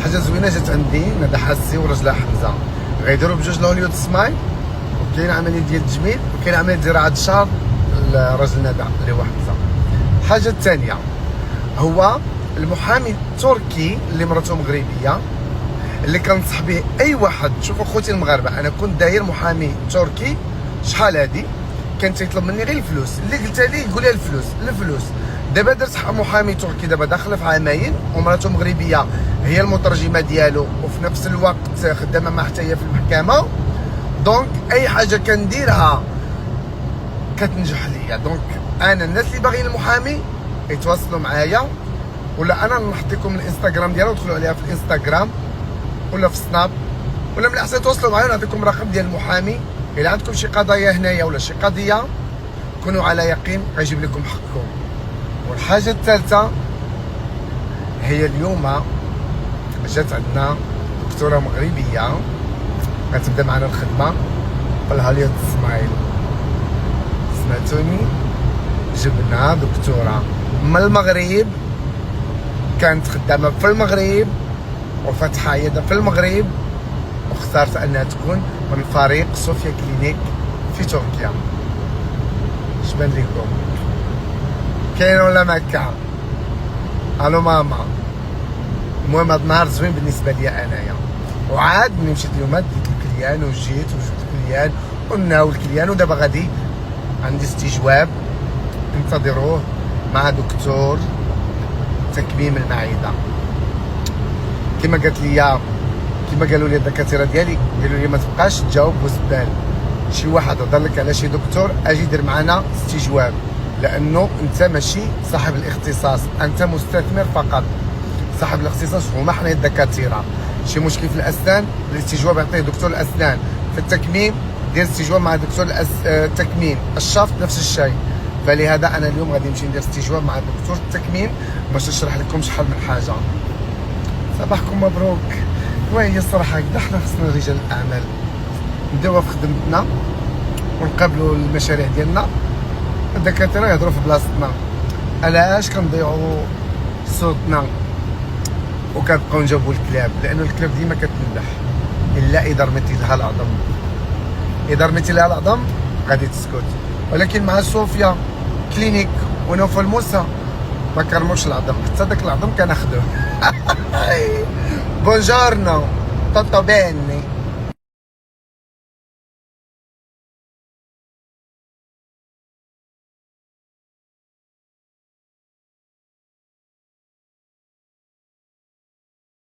حاجه زوينه جات عندي ندى حاسي ورجلها حمزه، غيديروا بجوج الهوليود سمايل، وكاين عمليه ديال التجميل، وكاين عمليه زراعه الشعر لراجل ندى اللي هو حمزه. الحاجه الثانيه هو المحامي التركي اللي مرته مغربيه، اللي كنصح به اي واحد. شوفوا خوتي المغاربه، انا كنت داير محامي تركي شحال هادي، كان تيطلب مني غير الفلوس، اللي قلت لي يقول لي الفلوس. دابا درت محامي تركي دابا داخل في عامين، ومراته مغربيه هي المترجمه ديالو، وفي نفس الوقت خدامه معاه حتى هي في المحكمه. دونك اي حاجه كنديرها كتنجح ليا. دونك انا الناس اللي باغيين المحامي يتواصلوا معايا، ولا انا نحط لكم الانستغرام ديالو، ودخلوا عليها في الانستغرام ولا في سناب، ولا من الاحسن تواصلوا معايا ونعطيكم رقم ديال المحامي. الا عندكم شي قضايا هنايا ولا شي قضيه كونوا على يقين غيجيب لكم حقكم. والحاجه الثالثه هي اليوم جات عندنا دكتوره مغربيه غتبدا معنا الخدمه بالهوليود سمايل. سمعتوني؟ جبنا دكتوره من المغرب، كانت خدامه في المغرب وفتحه عياده في المغرب، واختارت انها تكون من فريق صوفيا كلينيك في تركيا. اش بان لكم؟ كاين ولا ما كاين؟ الو ماما. المهم هذا النهار زوين بالنسبه لي انايا، وعاد ملي مشيت اليوم ديت الكليان وجيت وجبت الكليان وناول الكليان، ودابا غادي عندي استجواب انتظروه مع دكتور تكميم المعده. كما قالت لي، كما قالوا لي الدكاتره ديالي، قالوا لي ما تبقاش تجاوب وزبال. شي واحد هضر لك على شي دكتور اجي دير معنا استجواب، لانه انت ماشي صاحب الاختصاص، انت مستثمر فقط. صاحب الاختصاص هما حنا الدكاتره. شي مشكل في الاسنان، الاستجواب يعطيه دكتور الاسنان. في التكميم دير استجواب مع دكتور التكميم. الشفط نفس الشيء. فلهذا انا اليوم غادي نمشي ندير استجواب مع دكتور التكميم باش نشرح لكم شحال من حاجه. صباحكم مبروك. وهي الصراحه هكذا حنا خصنا رجال الاعمال نديروها في خدمتنا ونقابلوا المشاريع ديالنا. الدكاتره يهضروا في بلاصتنا، علاش كنضيعوا صوتنا وكنبقاو نجاوبوا الكلاب؟ لانه الكلاب ديما كتنبح الا اذا رميتي لها العظم. اذا رميتي لها العظم غادي تسكت. ولكن مع صوفيا كلينيك ونوفل موسى ما كرموش العظم، حتى داك العظم كناخذوه. بونجورنو توتو بيني.